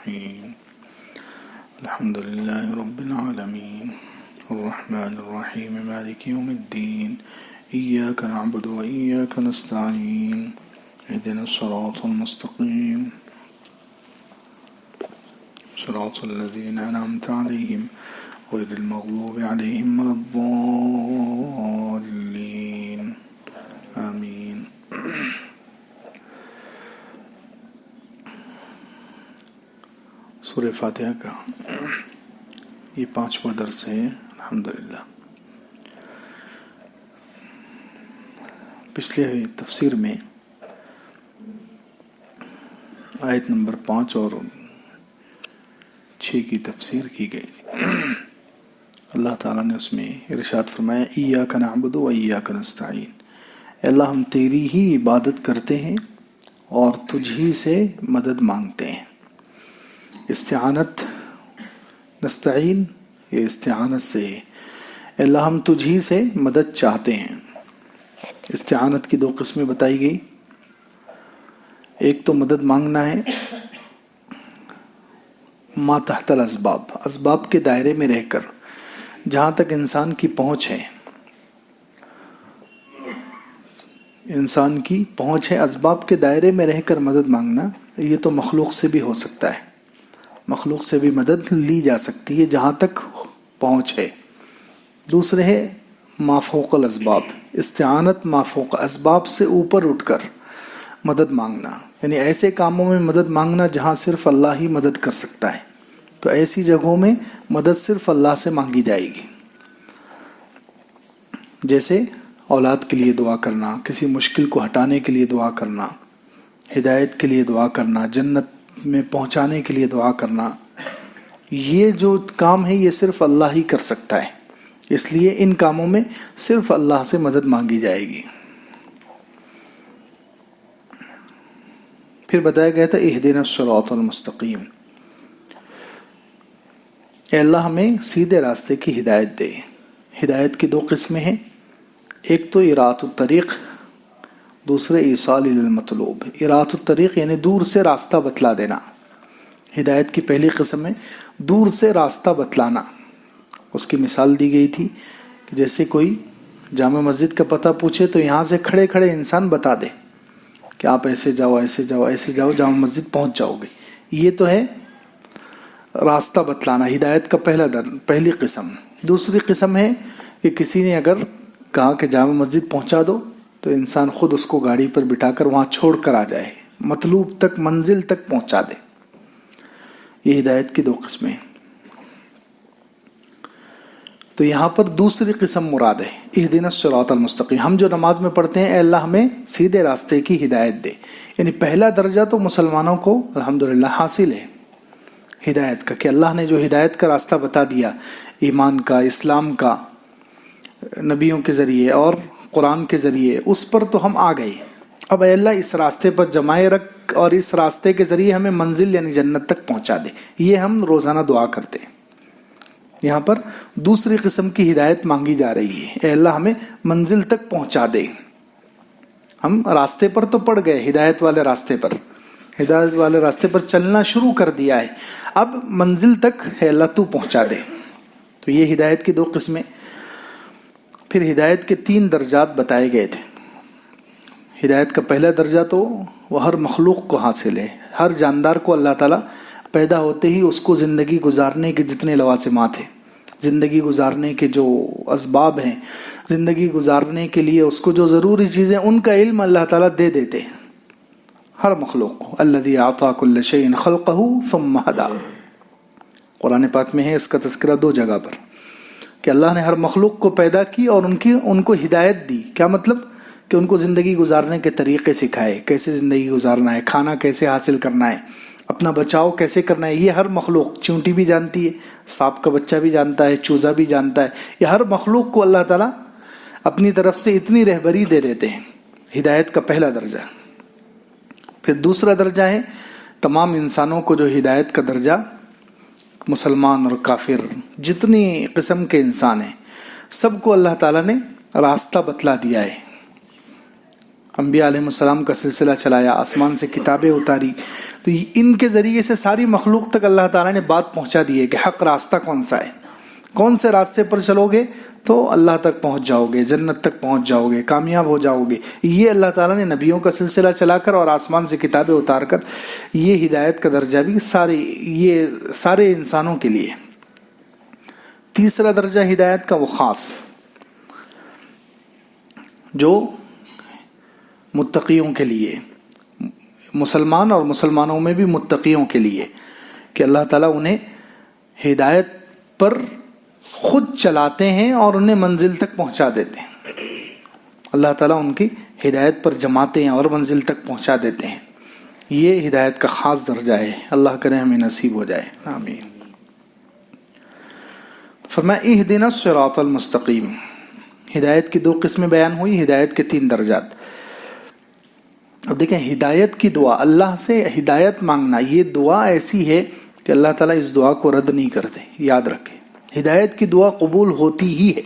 الرحيم الحمد لله رب العالمين الرحمن الرحيم مالك يوم الدين إياك نعبد وإياك نستعين اهدنا الصراط المستقيم صراط الذين أنعمت عليهم غير المغضوب عليهم ولا الضالين آمين. سورہ فاتحہ کا یہ 5واں درس ہے الحمدللہ. پچھلے تفسیر میں آیت نمبر 5 اور 6 کی تفسیر کی گئی تھی. اللہ تعالیٰ نے اس میں ارشاد فرمایا ایاک نعبد و ایاک نستعین، اے اللہ ہم تیری ہی عبادت کرتے ہیں اور تجھ ہی سے مدد مانگتے ہیں. استعانت نستعین یہ استعانت سے ہے. اے اللہ ہم تجھ ہی سے مدد چاہتے ہیں. استعانت کی 2 قسمیں بتائی گئی. ایک تو مدد مانگنا ہے ما تحت الاسباب، اسباب کے دائرے میں رہ کر، جہاں تک انسان کی پہنچ ہے، اسباب کے دائرے میں رہ کر مدد مانگنا. یہ تو مخلوق سے بھی ہو سکتا ہے، مخلوق سے بھی مدد لی جا سکتی ہے جہاں تک پہنچ ہے. دوسرے ہے ما فوق الاسباب، استعانت ما فوق، اسباب سے اوپر اٹھ کر مدد مانگنا، یعنی ایسے کاموں میں مدد مانگنا جہاں صرف اللہ ہی مدد کر سکتا ہے. تو ایسی جگہوں میں مدد صرف اللہ سے مانگی جائے گی، جیسے اولاد کے لیے دعا کرنا، کسی مشکل کو ہٹانے کے لیے دعا کرنا، ہدایت کے لیے دعا کرنا، جنت میں پہنچانے کے لیے دعا کرنا. یہ جو کام ہے یہ صرف اللہ ہی کر سکتا ہے، اس لیے ان کاموں میں صرف اللہ سے مدد مانگی جائے گی. پھر بتایا گیا تھا اہدنا الصراط المستقیم، اے اللہ ہمیں سیدھے راستے کی ہدایت دے. ہدایت کی 2 قسمیں ہیں، ایک تو اراۃ الطریق، دوسرے ایصال المطلوب. اراۃ الطریق یعنی دور سے راستہ بتلا دینا. ہدایت کی پہلی قسم ہے دور سے راستہ بتلانا. اس کی مثال دی گئی تھی کہ جیسے کوئی جامع مسجد کا پتہ پوچھے تو یہاں سے کھڑے کھڑے انسان بتا دے کہ آپ ایسے جاؤ ایسے جاؤ ایسے جاؤ، جامع مسجد پہنچ جاؤ گے. یہ تو ہے راستہ بتلانا، ہدایت کا پہلی قسم. دوسری قسم ہے کہ کسی نے اگر کہا کہ جامع مسجد پہنچا دو تو انسان خود اس کو گاڑی پر بٹھا کر وہاں چھوڑ کر آ جائے، مطلوب تک، منزل تک پہنچا دے. یہ ہدایت کی 2 قسمیں. تو یہاں پر دوسری قسم مراد ہے اہدنا الصراط المستقیم. ہم جو نماز میں پڑھتے ہیں اے اللہ ہمیں سیدھے راستے کی ہدایت دے، یعنی پہلا درجہ تو مسلمانوں کو الحمدللہ حاصل ہے ہدایت کا، کہ اللہ نے جو ہدایت کا راستہ بتا دیا، ایمان کا، اسلام کا، نبیوں کے ذریعے اور قرآن کے ذریعے، اس پر تو ہم آ گئے. اب اے اللہ اس راستے پر جمائے رکھ اور اس راستے کے ذریعے ہمیں منزل یعنی جنت تک پہنچا دے. یہ ہم روزانہ دعا کرتے ہیں. یہاں پر دوسری قسم کی ہدایت مانگی جا رہی ہے، اے اللہ ہمیں منزل تک پہنچا دے. ہم راستے پر تو پڑ گئے، ہدایت والے راستے پر چلنا شروع کر دیا ہے، اب منزل تک اے اللہ تو پہنچا دے. تو یہ ہدایت کی 2 قسمیں. پھر ہدایت کے 3 درجات بتائے گئے تھے. ہدایت کا پہلا درجہ تو وہ ہر مخلوق کو حاصل ہے. ہر جاندار کو اللہ تعالیٰ پیدا ہوتے ہی اس کو زندگی گزارنے کے جتنے لوازمات ہیں، زندگی گزارنے کے جو اسباب ہیں، زندگی گزارنے کے لیے اس کو جو ضروری چیزیں، ان کا علم اللہ تعالیٰ دے دیتے ہیں ہر مخلوق کو. الذی اعطی کل شیء خلقہ ثم ہدی. قرآن پاک میں ہے اس کا تذکرہ 2 جگہ پر کہ اللہ نے ہر مخلوق کو پیدا کی اور ان کو ہدایت دی. کیا مطلب؟ کہ ان کو زندگی گزارنے کے طریقے سکھائے، کیسے زندگی گزارنا ہے، کھانا کیسے حاصل کرنا ہے، اپنا بچاؤ کیسے کرنا ہے. یہ ہر مخلوق، چونٹی بھی جانتی ہے، سانپ کا بچہ بھی جانتا ہے، چوزا بھی جانتا ہے. یہ ہر مخلوق کو اللہ تعالیٰ اپنی طرف سے اتنی رہبری دے دیتے ہیں. ہدایت کا پہلا درجہ. پھر دوسرا درجہ ہے تمام انسانوں کو جو ہدایت کا درجہ، مسلمان اور کافر جتنی قسم کے انسان ہیں سب کو اللہ تعالیٰ نے راستہ بتلا دیا ہے. انبیاء علیہ السلام کا سلسلہ چلایا، آسمان سے کتابیں اتاری، تو ان کے ذریعے سے ساری مخلوق تک اللہ تعالیٰ نے بات پہنچا دی ہے کہ حق راستہ کون سا ہے، کون سے راستے پر چلو گے تو اللہ تک پہنچ جاؤ گے، جنت تک پہنچ جاؤ گے، کامیاب ہو جاؤ گے۔ یہ اللہ تعالیٰ نے نبیوں کا سلسلہ چلا کر اور آسمان سے کتابیں اتار کر یہ ہدایت کا درجہ بھی سارے انسانوں کے لیے۔ تیسرا درجہ ہدایت کا وہ خاص جو متقیوں کے لیے، مسلمان اور مسلمانوں میں بھی متقیوں کے لیے، کہ اللہ تعالیٰ انہیں ہدایت پر خود چلاتے ہیں اور انہیں منزل تک پہنچا دیتے ہیں۔ اللہ تعالیٰ ان کی ہدایت پر جماتے ہیں اور منزل تک پہنچا دیتے ہیں۔ یہ ہدایت کا خاص درجہ ہے، اللہ کرے ہمیں نصیب ہو جائے، آمین۔ فرمایا اہدنا الصراط المستقیم۔ ہدایت کی 2 قسمیں بیان ہوئی، ہدایت کے 3 درجات۔ اب دیکھیں ہدایت کی دعا، اللہ سے ہدایت مانگنا، یہ دعا ایسی ہے کہ اللہ تعالیٰ اس دعا کو رد نہیں کرتے، یاد رکھیں۔ ہدایت کی دعا قبول ہوتی ہی ہے،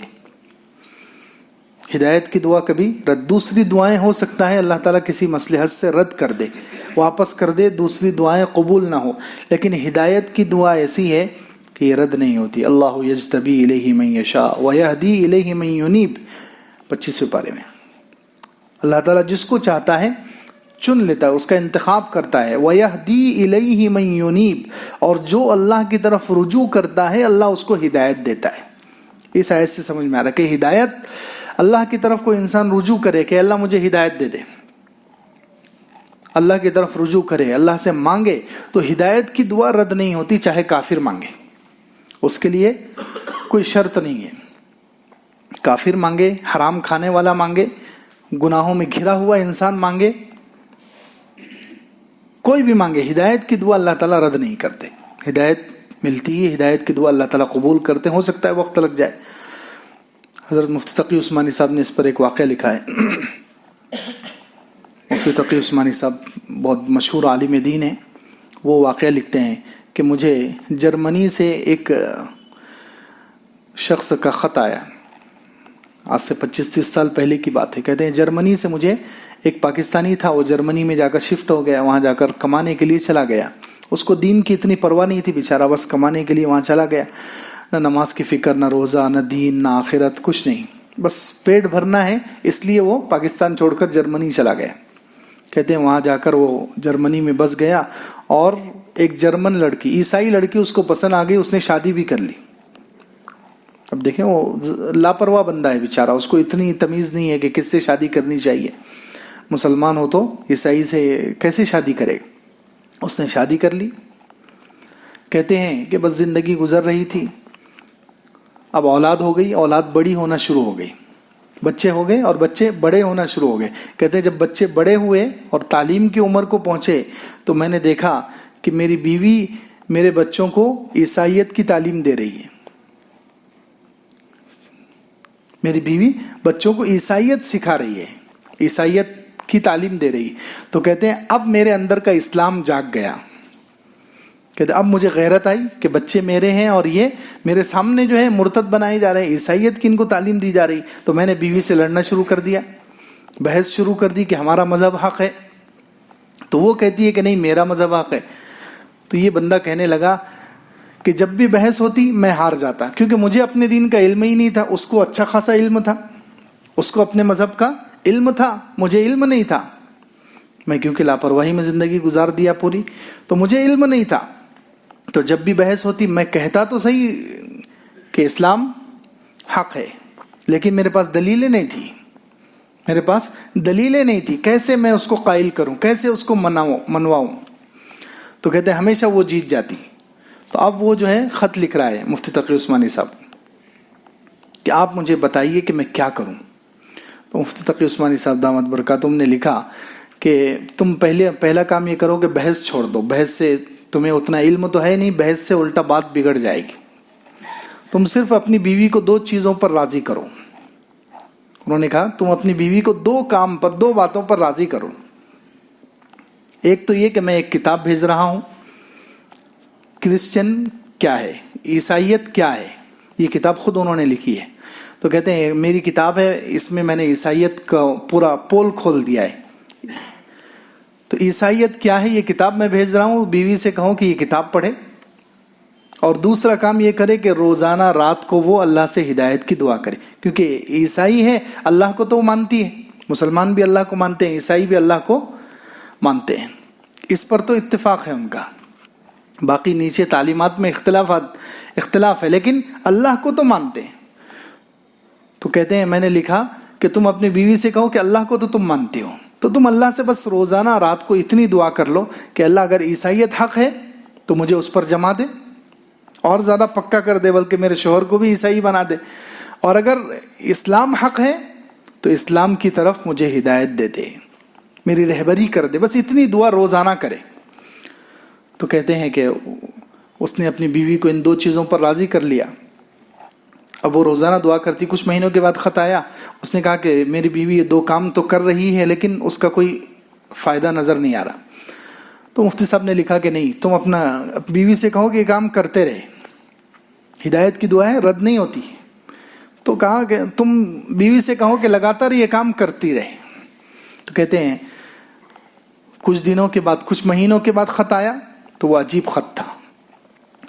ہدایت کی دعا کبھی رد۔ دوسری دعائیں ہو سکتا ہے اللہ تعالیٰ کسی مصلحت سے رد کر دے، واپس کر دے، دوسری دعائیں قبول نہ ہو، لیکن ہدایت کی دعا ایسی ہے کہ یہ رد نہیں ہوتی۔ اللہ یجتبی الیہ من یشاء ویہدی الیہ من ینیب، 25ویں پارے میں اللہ تعالیٰ جس کو چاہتا ہے چن لیتا ہے، اس کا انتخاب کرتا ہے۔ وَيَهْدِي إِلَيْهِ مَن يُنِيبُ، اور جو اللہ کی طرف رجوع کرتا ہے اللہ اس کو ہدایت دیتا ہے۔ اس آیت سے سمجھ میں آ رہا ہے کہ ہدایت اللہ کی طرف کوئی انسان رجوع کرے کہ اللہ مجھے ہدایت دے دے، اللہ کی طرف رجوع کرے، اللہ سے مانگے، تو ہدایت کی دعا رد نہیں ہوتی، چاہے کافر مانگے، اس کے لیے کوئی شرط نہیں ہے۔ کافر مانگے، حرام کھانے والا مانگے، گناہوں میں گھرا ہوا انسان مانگے، کوئی بھی مانگے، ہدایت کی دعا اللہ تعالیٰ رد نہیں کرتے۔ ہدایت ملتی ہے، ہدایت کی دعا اللہ تعالیٰ قبول کرتے ہیں، ہو سکتا ہے وقت لگ جائے۔ حضرت مفتی تقی عثمانی صاحب نے اس پر ایک واقعہ لکھا ہے۔ مفتی تقی عثمانی صاحب بہت مشہور عالم دین ہیں، وہ واقعہ لکھتے ہیں کہ مجھے جرمنی سے ایک شخص کا خط آیا، آج سے 25-30 سال پہلے کی بات ہے۔ کہتے ہیں جرمنی سے مجھے ایک پاکستانی تھا، وہ جرمنی میں جا کر شفٹ ہو گیا، وہاں جا کر کمانے کے لیے چلا گیا۔ اس کو دین کی اتنی پرواہ نہیں تھی بیچارہ، بس کمانے کے لیے وہاں چلا گیا، نہ نماز کی فکر، نہ روزہ، نہ دین، نہ آخرت، کچھ نہیں، بس پیٹ بھرنا ہے، اس لیے وہ پاکستان چھوڑ کر جرمنی چلا گیا۔ کہتے ہیں وہاں جا کر وہ جرمنی میں بس گیا، اور ایک جرمن لڑکی، عیسائی لڑکی اس کو پسند آ گئی، اس نے شادی بھی کر لی۔ اب دیکھیں وہ لاپرواہ بندہ ہے بیچارہ، اس کو اتنی تمیز نہیں ہے کہ کس سے شادی کرنی چاہیے، مسلمان ہو تو عیسائی سے کیسے شادی کرے، اس نے شادی کر لی۔ کہتے ہیں کہ بس زندگی گزر رہی تھی، اب اولاد ہو گئی، اولاد بڑی ہونا شروع ہو گئی، بچے ہو گئے اور بچے بڑے ہونا شروع ہو گئے۔ کہتے ہیں جب بچے بڑے ہوئے اور تعلیم کی عمر کو پہنچے تو میں نے دیکھا کہ میری بیوی میرے بچوں کو عیسائیت کی تعلیم دے رہی ہے، میری بیوی بچوں کو عیسائیت سکھا رہی ہے، عیسائیت کی تعلیم دے رہی۔ تو کہتے ہیں اب میرے اندر کا اسلام جاگ گیا، کہتے اب مجھے غیرت آئی کہ بچے میرے ہیں اور یہ میرے سامنے جو ہے مرتد بنائے جا رہے ہیں، عیسائیت کی ان کو تعلیم دی جا رہی۔ تو میں نے بیوی سے لڑنا شروع کر دیا، بحث شروع کر دی کہ ہمارا مذہب حق ہے، تو وہ کہتی ہے کہ نہیں میرا مذہب حق ہے۔ تو یہ بندہ کہنے لگا کہ جب بھی بحث ہوتی میں ہار جاتا، کیونکہ مجھے اپنے دین کا علم ہی نہیں تھا، اس کو اچھا خاصا علم تھا، اس کو اپنے مذہب کا علم تھا، مجھے علم نہیں تھا، میں کیونکہ لاپرواہی میں زندگی گزار دیا پوری، تو مجھے علم نہیں تھا۔ تو جب بھی بحث ہوتی میں کہتا تو صحیح کہ اسلام حق ہے، لیکن میرے پاس دلیلیں نہیں تھی، میرے پاس دلیلیں نہیں تھی، کیسے میں اس کو قائل کروں، کیسے اس کو منواؤں۔ تو کہتے ہیں ہمیشہ وہ جیت جاتی۔ تو اب وہ جو ہے خط لکھ رہا ہے مفتی تقی عثمانی صاحب کہ آپ مجھے بتائیے کہ میں کیا کروں۔ تو مفتی تقی عثمانی صاحب دامت برکاتہم نے لکھا کہ تم پہلا کام یہ کرو کہ بحث چھوڑ دو، بحث سے تمہیں اتنا علم تو ہے نہیں، بحث سے الٹا بات بگڑ جائے گی، تم صرف اپنی بیوی کو 2 چیزوں پر راضی کرو۔ انہوں نے کہا تم اپنی بیوی کو 2 باتوں پر راضی کرو۔ ایک تو یہ کہ میں ایک کتاب بھیج رہا ہوں، کرسچن کیا ہے، عیسائیت کیا ہے، یہ کتاب خود انہوں نے لکھی ہے، تو کہتے ہیں میری کتاب ہے، اس میں میں نے عیسائیت کا پورا پول کھول دیا ہے. تو عیسائیت کیا ہے، یہ کتاب میں بھیج رہا ہوں. بیوی سے کہوں کہ یہ کتاب پڑھے، اور دوسرا کام یہ کرے کہ روزانہ رات کو وہ اللہ سے ہدایت کی دعا کرے. کیونکہ عیسائی ہے، اللہ کو تو مانتی ہے، مسلمان بھی اللہ کو مانتے ہیں، عیسائی بھی اللہ کو مانتے ہیں. اس پر تو اتفاق ہے ان کا. باقی نیچے تعلیمات میں اختلاف ہے، لیکن اللہ کو تو مانتے ہیں. تو کہتے ہیں میں نے لکھا کہ تم اپنی بیوی سے کہو کہ اللہ کو تو تم مانتے ہو، تو تم اللہ سے بس روزانہ رات کو اتنی دعا کر لو کہ اللہ اگر عیسائیت حق ہے تو مجھے اس پر جما دے، اور زیادہ پکا کر دے، بلکہ میرے شوہر کو بھی عیسائی بنا دے، اور اگر اسلام حق ہے تو اسلام کی طرف مجھے ہدایت دے دے، میری رہبری کر دے. بس اتنی دعا روزانہ کرے. تو کہتے ہیں کہ اس نے اپنی بیوی کو ان 2 چیزوں پر راضی کر لیا. اب وہ روزانہ دعا کرتی. کچھ مہینوں کے بعد خط آیا، اس نے کہا کہ میری بیوی یہ 2 کام تو کر رہی ہے لیکن اس کا کوئی فائدہ نظر نہیں آ رہا. تو مفتی صاحب نے لکھا کہ نہیں، تم اپنا بیوی سے کہو کہ یہ کام کرتے رہے، ہدایت کی دعا ہے، رد نہیں ہوتی. تو کہا کہ تم بیوی سے کہو کہ لگاتار یہ کام کرتی رہے. تو کہتے ہیں کچھ دنوں کے بعد، کچھ مہینوں کے بعد خط آیا، تو وہ عجیب خط تھا.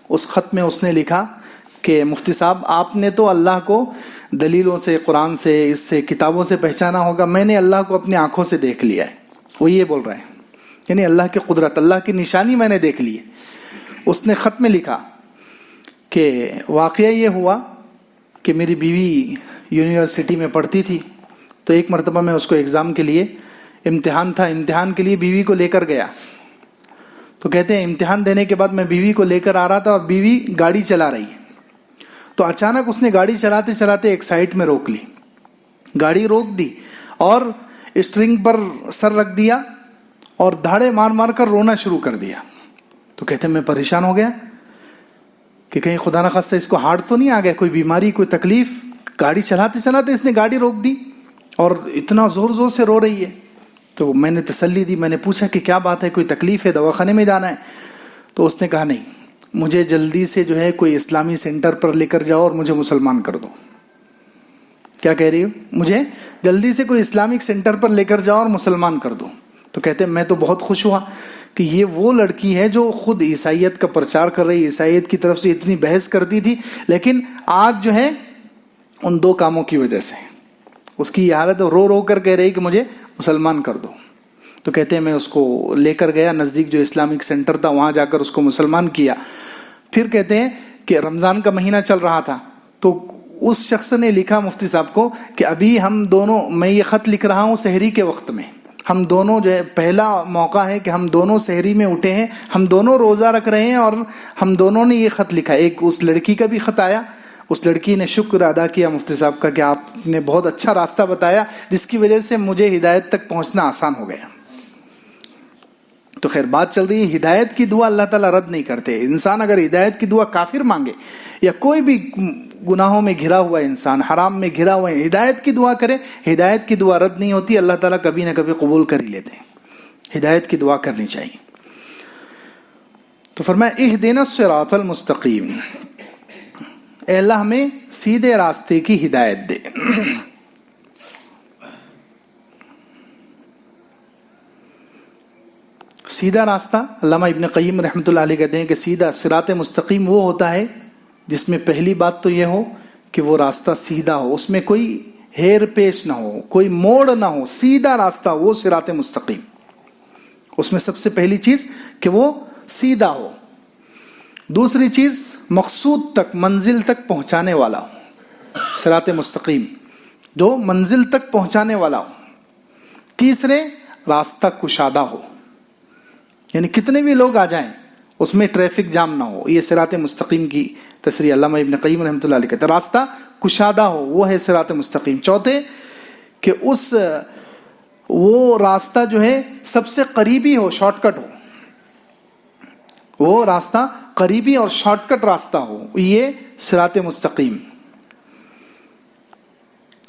اس خط میں اس نے لکھا کہ مفتی صاحب آپ نے تو اللہ کو دلیلوں سے، قرآن سے، اس سے، کتابوں سے پہچانا ہوگا، میں نے اللہ کو اپنی آنکھوں سے دیکھ لیا ہے. وہ یہ بول رہے ہیں، یعنی اللہ کی قدرت، اللہ کی نشانی میں نے دیکھ لی ہے. اس نے خط میں لکھا کہ واقعہ یہ ہوا کہ میری بیوی یونیورسٹی میں پڑھتی تھی. تو ایک مرتبہ میں اس کو ایگزام کے لیے، امتحان تھا، امتحان کے لیے بیوی کو لے کر گیا. تو کہتے ہیں امتحان دینے کے بعد میں بیوی کو لے کر آ رہا تھا، اور بیوی گاڑی چلا رہی ہے. تو اچانک اس نے گاڑی چلاتے چلاتے ایک سائڈ میں روک لی، گاڑی روک دی، اور اسٹرنگ پر سر رکھ دیا اور دھاڑے مار مار کر رونا شروع کر دیا. تو کہتے ہیں میں پریشان ہو گیا کہ کہیں خدا نخواستہ اس کو ہارٹ تو نہیں آ گیا، کوئی بیماری، کوئی تکلیف. گاڑی چلاتے چلاتے اس نے گاڑی روک دی اور اتنا زور زور سے رو رہی ہے. تو میں نے تسلی دی، میں نے پوچھا کہ کیا بات ہے، کوئی تکلیف ہے، دواخانے میں جانا ہے؟ تو اس نے کہا نہیں، مجھے جلدی سے جو ہے کوئی اسلامی سینٹر پر لے کر جاؤ اور مجھے مسلمان کر دو. کیا کہہ رہی ہو؟ مجھے جلدی سے کوئی اسلامک سینٹر پر لے کر جاؤ اور مسلمان کر دو. تو کہتے ہیں میں تو بہت خوش ہوا کہ یہ وہ لڑکی ہے جو خود عیسائیت کا پرچار کر رہی، عیسائیت کی طرف سے اتنی بحث کرتی تھی، لیکن آج جو ہے ان 2 کاموں کی وجہ سے اس کی یہ حالت، رو رو کر کہہ رہی کہ مجھے مسلمان کر دو. تو کہتے ہیں میں اس کو لے کر گیا نزدیک جو اسلامک سینٹر تھا، وہاں جا کر اس کو مسلمان کیا. پھر کہتے ہیں کہ رمضان کا مہینہ چل رہا تھا، تو اس شخص نے لکھا مفتی صاحب کو کہ ابھی ہم دونوں، میں یہ خط لکھ رہا ہوں سحری کے وقت میں، ہم دونوں جو ہے پہلا موقع ہے کہ ہم دونوں سحری میں اٹھے ہیں، ہم دونوں روزہ رکھ رہے ہیں، اور ہم دونوں نے یہ خط لکھا. ایک اس لڑکی کا بھی خط آیا، اس لڑکی نے شکر ادا کیا مفتی صاحب کا کہ آپ نے بہت اچھا راستہ بتایا جس کی وجہ سے مجھے ہدایت تک پہنچنا آسان ہو گیا. تو خیر بات چل رہی ہے، ہدایت کی دعا اللہ تعالیٰ رد نہیں کرتے. انسان اگر ہدایت کی دعا کافر مانگے یا کوئی بھی گناہوں میں گھرا ہوا انسان، حرام میں گھرا ہوا ہے، ہدایت کی دعا کرے، ہدایت کی دعا رد نہیں ہوتی، اللہ تعالیٰ کبھی نہ کبھی قبول کر ہی لیتے ہیں. ہدایت کی دعا کرنی چاہیے. تو فرمایا اہدنا الصراط المستقیم، اے اللہ ہمیں سیدھے راستے کی ہدایت دے. سیدھا راستہ، علامہ ابن قیم رحمۃ اللہ علیہ کہتے ہیں کہ سیدھا صراط مستقیم وہ ہوتا ہے جس میں پہلی بات تو یہ ہو کہ وہ راستہ سیدھا ہو، اس میں کوئی ہیر پیش نہ ہو، کوئی موڑ نہ ہو، سیدھا راستہ وہ صراط مستقیم. اس میں سب سے پہلی چیز کہ وہ سیدھا ہو. دوسری چیز مقصود تک، منزل تک پہنچانے والا ہو، صراط مستقیم جو منزل تک پہنچانے والا ہو. تیسرے راستہ کشادہ ہو، یعنی کتنے بھی لوگ آ جائیں اس میں ٹریفک جام نہ ہو. یہ صراط مستقیم کی تشریح علامہ ابن قیم رحمۃ اللہ علیہ کہتے ہیں، راستہ کشادہ ہو وہ ہے صراط مستقیم. چوتھے کہ وہ راستہ جو ہے سب سے قریبی ہو، شارٹ کٹ ہو، وہ راستہ قریبی اور شارٹ کٹ راستہ ہو، یہ صراط مستقیم.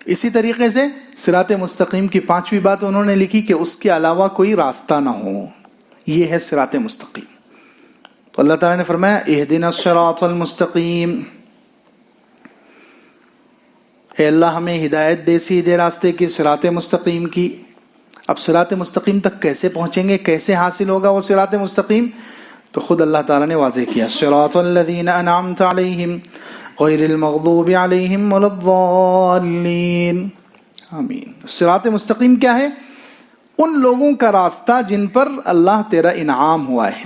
اسی طریقے سے صراط مستقیم کی 5ویں بات انہوں نے لکھی کہ اس کے علاوہ کوئی راستہ نہ ہو، یہ ہے صراط مستقیم. تو اللہ تعالیٰ نے فرمایا اہدنا الصراط المستقیم، اے اللہ ہمیں ہدایت دے سیدھے راستے کی، صراط مستقیم کی۔ اب صراط مستقیم تک کیسے پہنچیں گے، کیسے حاصل ہوگا وہ صراط مستقیم؟ تو خود اللہ تعالیٰ نے واضح کیا، صراط الذین انعمت علیہم غیر المغضوب علیہم ولا الضالین۔ آمین۔ صراط مستقیم کیا ہے؟ ان لوگوں کا راستہ جن پر اللہ تیرا انعام ہوا ہے۔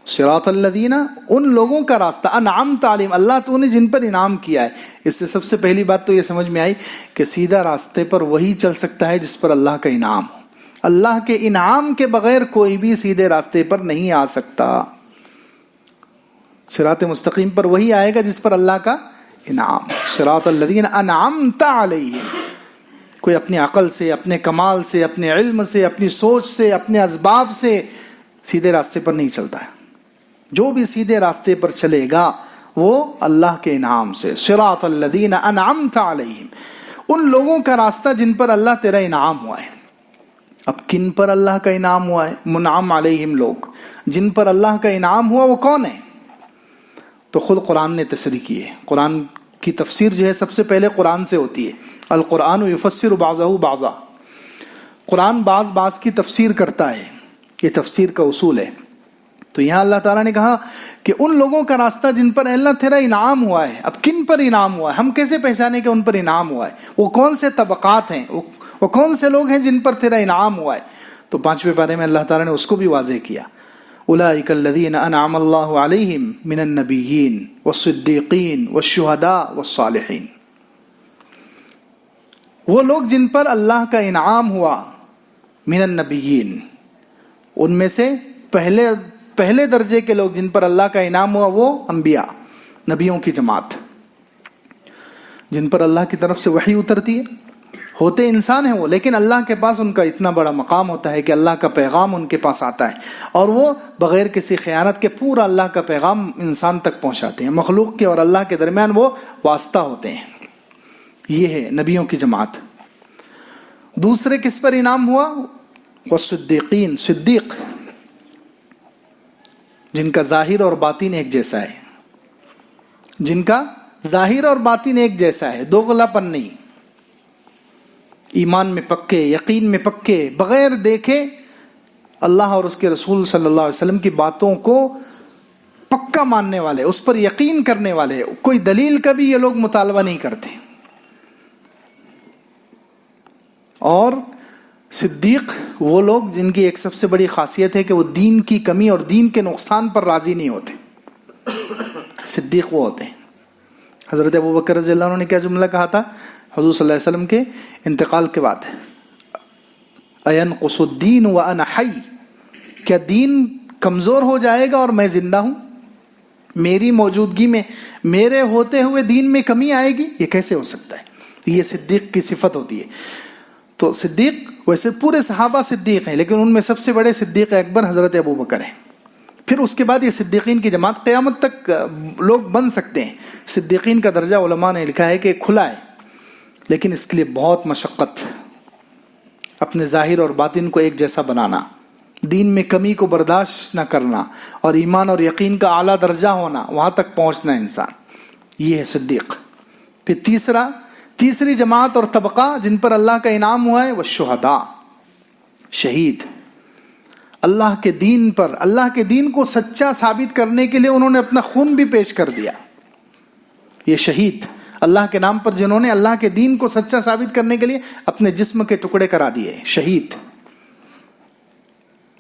صراط الذین، ان لوگوں کا راستہ، انعمت علیہم، اللہ تو نے جن پر انعام کیا ہے۔ اس سے سب سے پہلی بات تو یہ سمجھ میں آئی کہ سیدھا راستے پر وہی چل سکتا ہے جس پر اللہ کا انعام ہو۔ اللہ کے انعام کے بغیر کوئی بھی سیدھے راستے پر نہیں آ سکتا۔ صراط مستقیم پر وہی آئے گا جس پر اللہ کا انعام۔ صراط الذین انعمت علیہم، کوئی اپنی عقل سے، اپنے کمال سے، اپنے علم سے، اپنی سوچ سے، اپنے اسباب سے سیدھے راستے پر نہیں چلتا ہے۔ جو بھی سیدھے راستے پر چلے گا وہ اللہ کے انعام سے۔ صراط الذین انعمت علیہم، ان لوگوں کا راستہ جن پر اللہ تیرا انعام ہوا ہے۔ اب کن پر اللہ کا انعام ہوا ہے؟ منعم علیہم، لوگ جن پر اللہ کا انعام ہوا وہ کون ہے؟ تو خود قرآن نے تصریح کی ہے۔ قرآن کی تفسیر جو ہے سب سے پہلے قرآن سے ہوتی ہے۔ القرآن یفسر بعضہ بعضا، قرآن بعض کی تفسیر کرتا ہے، یہ تفسیر کا اصول ہے۔ تو یہاں اللہ تعالیٰ نے کہا کہ ان لوگوں کا راستہ جن پر اللہ تیرا انعام ہوا ہے۔ اب کن پر انعام ہوا ہے؟ ہم کیسے پہچانے کہ ان پر انعام ہوا ہے؟ وہ کون سے طبقات ہیں، وہ کون سے لوگ ہیں جن پر تیرا انعام ہوا ہے؟ تو 5ویں پارے میں اللہ تعالیٰ نے اس کو بھی واضح کیا، اولئک الذین انعم اللہ علیہم من النبیین والصدیقین والشہداء والصالحین، وہ لوگ جن پر اللہ کا انعام ہوا، من النبیین، ان میں سے پہلے درجے کے لوگ جن پر اللہ کا انعام ہوا وہ انبیاء، نبیوں کی جماعت، جن پر اللہ کی طرف سے وحی اترتی ہے۔ ہوتے انسان ہیں وہ، لیکن اللہ کے پاس ان کا اتنا بڑا مقام ہوتا ہے کہ اللہ کا پیغام ان کے پاس آتا ہے اور وہ بغیر کسی خیانت کے پورا اللہ کا پیغام انسان تک پہنچاتے ہیں۔ مخلوق کے اور اللہ کے درمیان وہ واسطہ ہوتے ہیں۔ یہ ہے نبیوں کی جماعت۔ دوسرے کس پر انعام ہوا؟ والصدیقین، صدیق، جن کا ظاہر اور باطن ایک جیسا ہے، جن کا ظاہر اور باطن ایک جیسا ہے، دوغلا پن نہیں، ایمان میں پکے، یقین میں پکے، بغیر دیکھے اللہ اور اس کے رسول صلی اللہ علیہ وسلم کی باتوں کو پکا ماننے والے، اس پر یقین کرنے والے، کوئی دلیل کا بھی یہ لوگ مطالبہ نہیں کرتے۔ اور صدیق وہ لوگ جن کی ایک سب سے بڑی خاصیت ہے کہ وہ دین کی کمی اور دین کے نقصان پر راضی نہیں ہوتے۔ صدیق وہ ہوتے ہیں۔ حضرت ابوبکر رضی اللہ عنہ نے کیا جملہ کہا تھا حضور صلی اللہ علیہ وسلم کے انتقال کے بعد؟ اَيَنْقُصُ الدِّينُ وَأَنَا حَيٌّ، کیا دین کمزور ہو جائے گا اور میں زندہ ہوں؟ میری موجودگی میں، میرے ہوتے ہوئے دین میں کمی آئے گی؟ یہ کیسے ہو سکتا ہے؟ یہ صدیق کی صفت ہوتی ہے۔ تو صدیق، ویسے پورے صحابہ صدیق ہیں لیکن ان میں سب سے بڑے صدیق اکبر حضرت ابوبکر ہیں۔ پھر اس کے بعد یہ صدیقین کی جماعت قیامت تک لوگ بن سکتے ہیں۔ صدیقین کا درجہ علماء نے لکھا ہے کہ کھلا ہے، لیکن اس کے لیے بہت مشقت، اپنے ظاہر اور باطن کو ایک جیسا بنانا، دین میں کمی کو برداشت نہ کرنا اور ایمان اور یقین کا اعلیٰ درجہ ہونا، وہاں تک پہنچنا انسان، یہ ہے صدیق۔ پھر تیسری جماعت اور طبقہ جن پر اللہ کا انعام ہوا ہے وہ شہداء، شہید، اللہ کے دین پر، اللہ کے دین کو سچا ثابت کرنے کے لیے انہوں نے اپنا خون بھی پیش کر دیا۔ یہ شہید، اللہ کے نام پر جنہوں نے اللہ کے دین کو سچا ثابت کرنے کے لیے اپنے جسم کے ٹکڑے کرا دیے، شہید۔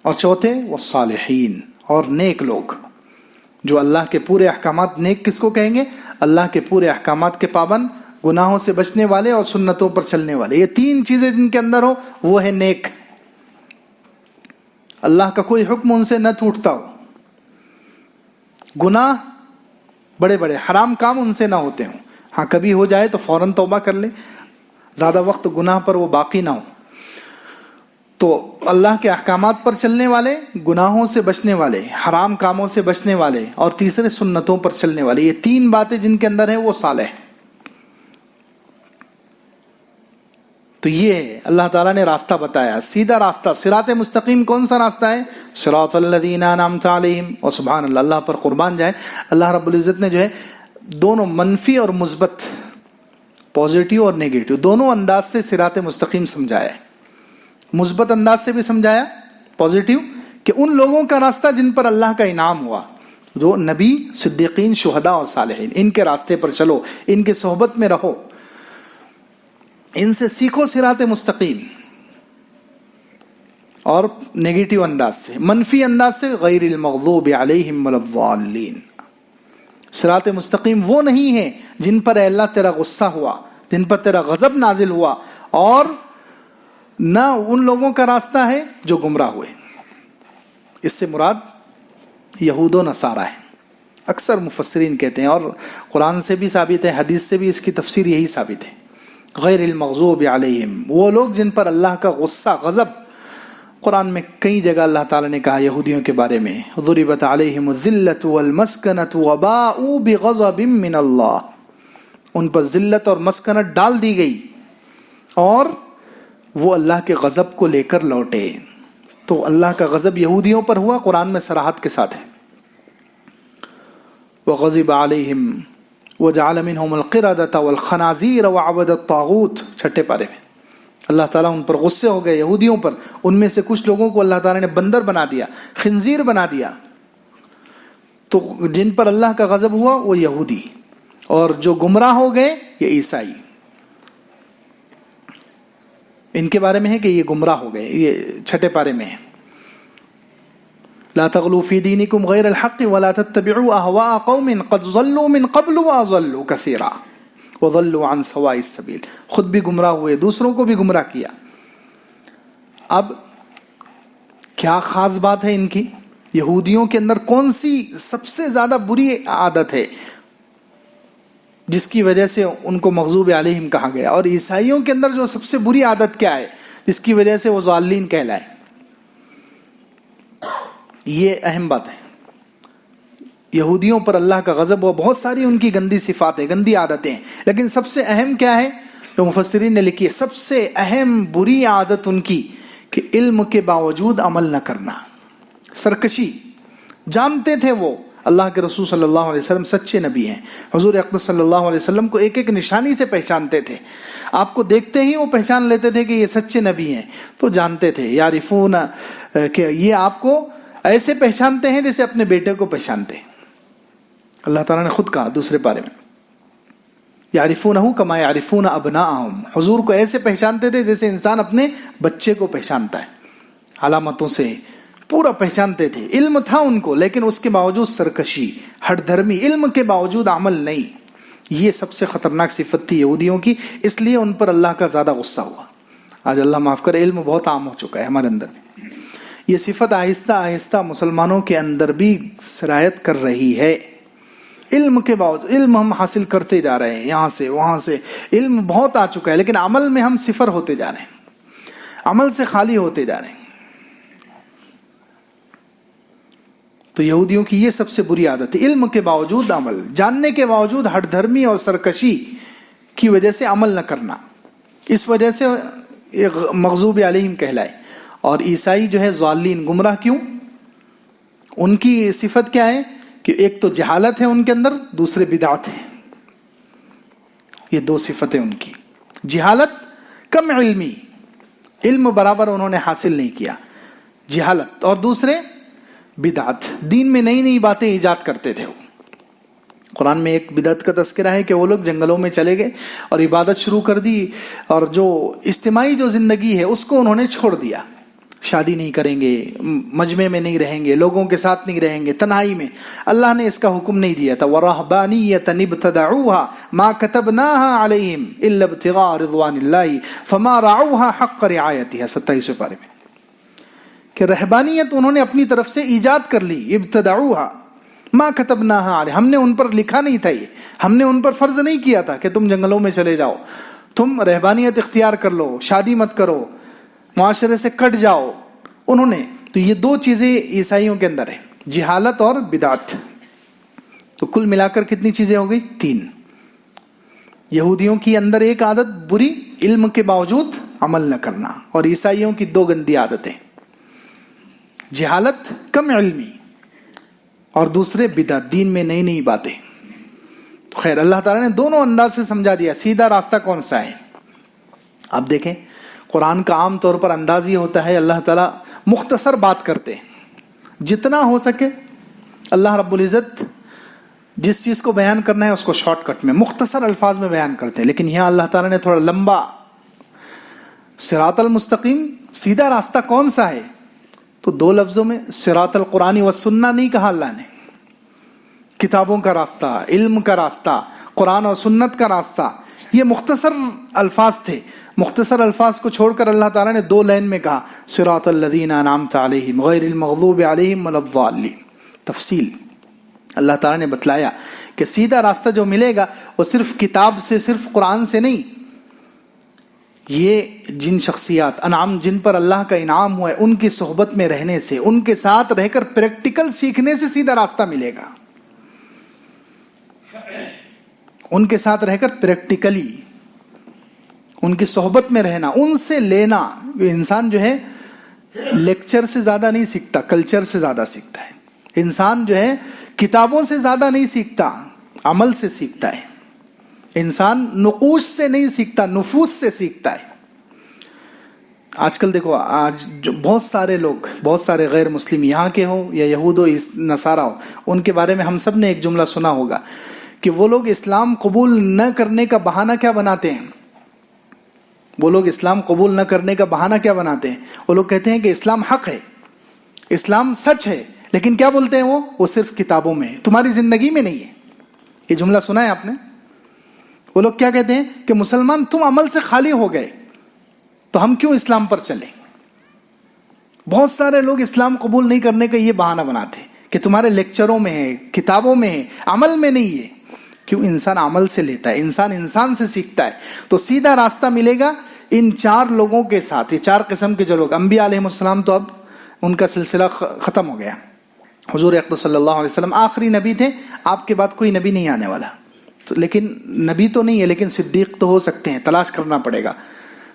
اور چوتھے وہ صالحین، اور نیک لوگ، جو اللہ کے پورے احکامات، نیک کس کو کہیں گے؟ اللہ کے پورے احکامات کے پابند، گناہوں سے بچنے والے اور سنتوں پر چلنے والے۔ یہ تین چیزیں جن کے اندر ہو وہ ہے نیک۔ اللہ کا کوئی حکم ان سے نہ ٹوٹتا ہو، گناہ بڑے بڑے حرام کام ان سے نہ ہوتے ہوں، ہاں کبھی ہو جائے تو فوراً توبہ کر لے، زیادہ وقت گناہ پر وہ باقی نہ ہو۔ تو اللہ کے احکامات پر چلنے والے، گناہوں سے بچنے والے، حرام کاموں سے بچنے والے، اور تیسرے سنتوں پر چلنے والے، یہ تین باتیں جن کے اندر ہیں وہ صالح۔ تو یہ اللہ تعالیٰ نے راستہ بتایا، سیدھا راستہ، صراط مستقیم کون سا راستہ ہے؟ صراط الذین انعمت علیہم۔ اور سبحان اللہ، اللہ پر قربان جائے، اللہ رب العزت نے جو ہے دونوں منفی اور مثبت، پازیٹیو اور نیگیٹو، دونوں انداز سے صراط مستقیم سمجھایا ہے. مثبت انداز سے بھی سمجھایا پازیٹیو کہ ان لوگوں کا راستہ جن پر اللہ کا انعام ہوا، جو نبی، صدیقین، شہداء اور صالحین، ان کے راستے پر چلو، ان کے صحبت میں رہو، ان سے سیکھو صراط مستقیم. اور نیگیٹو انداز سے، منفی انداز سے غیر المغضوب علیہم ولا الضالین. صراط مستقیم وہ نہیں ہے جن پر اے اللہ تیرا غصہ ہوا، جن پر تیرا غضب نازل ہوا، اور نہ ان لوگوں کا راستہ ہے جو گمراہ ہوئے. اس سے مراد یہود و نصارہ ہے، اکثر مفسرین کہتے ہیں، اور قرآن سے بھی ثابت ہے، حدیث سے بھی اس کی تفسیر یہی ثابت ہے. غیر المغضوب علیہم، وہ لوگ جن پر اللہ کا غصہ، غضب. قرآن میں کئی جگہ اللہ تعالیٰ نے کہا یہودیوں کے بارے میں، ضربت علیہم الذلۃ والمسکنۃ وباءوا بغضب من اللہ، ان پر ذلت اور مسکنت ڈال دی گئی اور وہ اللہ کے غضب کو لے کر لوٹے. تو اللہ کا غضب یہودیوں پر ہوا، قرآن میں صراحت کے ساتھ ہے. وغضب علیہم وجعل منہم القردۃ والخنازیر وعبد الطاغوت، چھٹے پارے میں اللہ تعالیٰ ان پر غصے ہو گئے، یہودیوں پر. ان میں سے کچھ لوگوں کو اللہ تعالیٰ نے بندر بنا دیا، خنزیر بنا دیا. تو جن پر اللہ کا غضب ہوا وہ یہودی، اور جو گمراہ ہو گئے یہ عیسائی. ان کے بارے میں ہے کہ یہ گمراہ ہو گئے، یہ چھٹے پارے میں ہے. لا تغلوا في دينكم غير الحق ولا تتبعوا اهواء قوم قد ضلوا من قبل واضلوا كثيرا وضلوا عن سواء السبيل. خود بھی گمراہ ہوئے، دوسروں کو بھی گمراہ کیا. اب کیا خاص بات ہے ان کی؟ یہودیوں کے اندر کون سی سب سے زیادہ بری عادت ہے جس کی وجہ سے ان کو مغضوب علیہم کہا گیا؟ اور عیسائیوں کے اندر جو سب سے بری عادت کیا ہے جس کی وجہ سے وہ ضالین کہلائے؟ یہ اہم بات ہے. یہودیوں پر اللہ کا غضب ہوا، بہت ساری ان کی گندی صفات ہیں، گندی عادتیں ہیں، لیکن سب سے اہم کیا ہے جو مفسرین نے لکھی ہے؟ سب سے اہم بری عادت ان کی کہ علم کے باوجود عمل نہ کرنا، سرکشی. جانتے تھے وہ اللہ کے رسول صلی اللہ علیہ وسلم سچے نبی ہیں، حضور اقدس صلی اللہ علیہ وسلم کو ایک ایک نشانی سے پہچانتے تھے، آپ کو دیکھتے ہی وہ پہچان لیتے تھے کہ یہ سچے نبی ہیں. تو جانتے تھے، یعرفون، کہ یہ آپ کو ایسے پہچانتے ہیں جیسے اپنے بیٹے کو پہچانتے ہیں. اللہ تعالیٰ نے خود کہا دوسرے پارے میں، یعرفونہ کما یعرفون ابناءہم، حضور کو ایسے پہچانتے تھے جیسے انسان اپنے بچے کو پہچانتا ہے، علامتوں سے پورا پہچانتے تھے. علم تھا ان کو، لیکن اس کے باوجود سرکشی، ہٹ دھرمی، علم کے باوجود عمل نہیں. یہ سب سے خطرناک صفت تھی یہودیوں کی، اس لیے ان پر اللہ کا زیادہ غصہ ہوا. آج اللہ معاف کرے، علم بہت عام ہو چکا ہے ہمارے اندر. یہ صفت آہستہ آہستہ مسلمانوں کے اندر بھی سرایت کر رہی ہے. علم کے باوجود، علم ہم حاصل کرتے جا رہے ہیں، یہاں سے وہاں سے علم بہت آ چکا ہے، لیکن عمل میں ہم صفر ہوتے جا رہے ہیں، عمل سے خالی ہوتے جا رہے ہیں. تو یہودیوں کی یہ سب سے بری عادت ہے، علم کے باوجود عمل، جاننے کے باوجود ہٹ دھرمی اور سرکشی کی وجہ سے عمل نہ کرنا. اس وجہ سے مغضوب علیہم کہلائے. اور عیسائی جو ہے ضالین، گمراہ. کیوں؟ ان کی صفت کیا ہے کہ ایک تو جہالت ہے ان کے اندر، دوسرے بدعت ہے. یہ دو صفتیں ان کی، جہالت، کم علمی، علم برابر انہوں نے حاصل نہیں کیا، جہالت، اور دوسرے بدعت، دین میں نئی نئی باتیں ایجاد کرتے تھے. وہ قرآن میں ایک بدعت کا تذکرہ ہے کہ وہ لوگ جنگلوں میں چلے گئے اور عبادت شروع کر دی، اور جو اجتماعی جو زندگی ہے اس کو انہوں نے چھوڑ دیا. شادی نہیں کریں گے، مجمع میں نہیں رہیں گے، لوگوں کے ساتھ نہیں رہیں گے، تنہائی میں. اللہ نے اس کا حکم نہیں دیا تھا. وَرَهْبَانِيَّةً ابْتَدَعُوهَا مَا كَتَبْنَاهَا عَلَيْهِمْ إِلَّا ابْتِغَاءَ رِضْوَانِ اللَّهِ فَمَا رَعَوْهَا حَقَّ رِعَایَتِهَا. 27 پارے میں کہ رہبانیت انہوں نے اپنی طرف سے ایجاد کر لی. ابتدعوها ما كتبناها علیہ، ہم نے ان پر لکھا نہیں تھا، یہ ہم نے ان پر فرض نہیں کیا تھا کہ تم جنگلوں میں چلے جاؤ، تم رہبانیت اختیار کر لو، شادی مت کرو، معاشرے سے کٹ جاؤ. انہوں نے تو یہ دو چیزیں عیسائیوں کے اندر ہیں، جہالت اور بدعت. تو کل ملا کر کتنی چیزیں ہو گئی؟ 3. یہودیوں کی اندر ایک عادت بری، علم کے باوجود عمل نہ کرنا، اور عیسائیوں کی 2 گندی عادتیں، جہالت، کم علمی، اور دوسرے بدعت، دین میں نئی نئی باتیں. خیر اللہ تعالیٰ نے دونوں انداز سے سمجھا دیا سیدھا راستہ کون سا ہے. اب دیکھیں قرآن کا عام طور پر انداز یہ ہوتا ہے اللہ تعالیٰ مختصر بات کرتے ہیں، جتنا ہو سکے اللہ رب العزت جس چیز کو بیان کرنا ہے اس کو شارٹ کٹ میں مختصر الفاظ میں بیان کرتے ہیں. لیکن یہاں اللہ تعالیٰ نے تھوڑا لمبا، صراط المستقیم سیدھا راستہ کون سا ہے، تو دو لفظوں میں صراط القرآن والسنہ نہیں کہا اللہ نے. کتابوں کا راستہ، علم کا راستہ، قرآن اور سنت کا راستہ، یہ مختصر الفاظ تھے. مختصر الفاظ کو چھوڑ کر اللہ تعالیٰ نے دو لائن میں کہا صراط الذین انعمت علیہم غیر المغضوب علیہم ولا الضالین. تفصیل اللہ تعالیٰ نے بتلایا کہ سیدھا راستہ جو ملے گا وہ صرف کتاب سے، صرف قرآن سے نہیں. یہ جن شخصیات انعام، جن پر اللہ کا انعام ہوا ہے، ان کی صحبت میں رہنے سے، ان کے ساتھ رہ کر پریکٹیکل سیکھنے سے سیدھا راستہ ملے گا. ان کے ساتھ رہ کر پریکٹیکلی ان کی صحبت میں رہنا، ان سے لینا. انسان جو ہے لیکچر سے زیادہ نہیں سیکھتا، کلچر سے زیادہ سیکھتا ہے. انسان جو ہے کتابوں سے زیادہ نہیں سیکھتا، عمل سے سیکھتا ہے. انسان نقوش سے نہیں سیکھتا، نفوس سے سیکھتا ہے. آج کل دیکھو، آج جو بہت سارے لوگ، بہت سارے غیر مسلم یہاں کے ہوں یا یہود و نصارہ ہو، ان کے بارے میں ہم سب نے ایک جملہ سنا ہوگا کہ وہ لوگ اسلام قبول نہ کرنے کا بہانہ کیا بناتے ہیں. وہ لوگ اسلام قبول نہ کرنے کا بہانہ کیا بناتے ہیں؟ وہ لوگ کہتے ہیں کہ اسلام حق ہے، اسلام سچ ہے، لیکن کیا بولتے ہیں وہ صرف کتابوں میں ہے، تمہاری زندگی میں نہیں ہے. یہ جملہ سنا ہے آپ نے؟ وہ لوگ کیا کہتے ہیں کہ مسلمان تم عمل سے خالی ہو گئے تو ہم کیوں اسلام پر چلیں. بہت سارے لوگ اسلام قبول نہیں کرنے کا یہ بہانہ بناتے ہیں کہ تمہارے لیکچروں میں ہے، کتابوں میں ہے، عمل میں نہیں ہے. کیوں؟ انسان عمل سے لیتا ہے، انسان سے سیکھتا ہے. تو سیدھا راستہ ملے گا ان چار لوگوں کے ساتھ. یہ چار قسم کے جو لوگ، انبیاء علیہ السلام تو اب ان کا سلسلہ ختم ہو گیا. حضور اقدس صلی اللہ علیہ وسلم آخری نبی تھے، آپ کے بعد کوئی نبی نہیں آنے والا. تو لیکن نبی تو نہیں ہے، لیکن صدیق تو ہو سکتے ہیں، تلاش کرنا پڑے گا.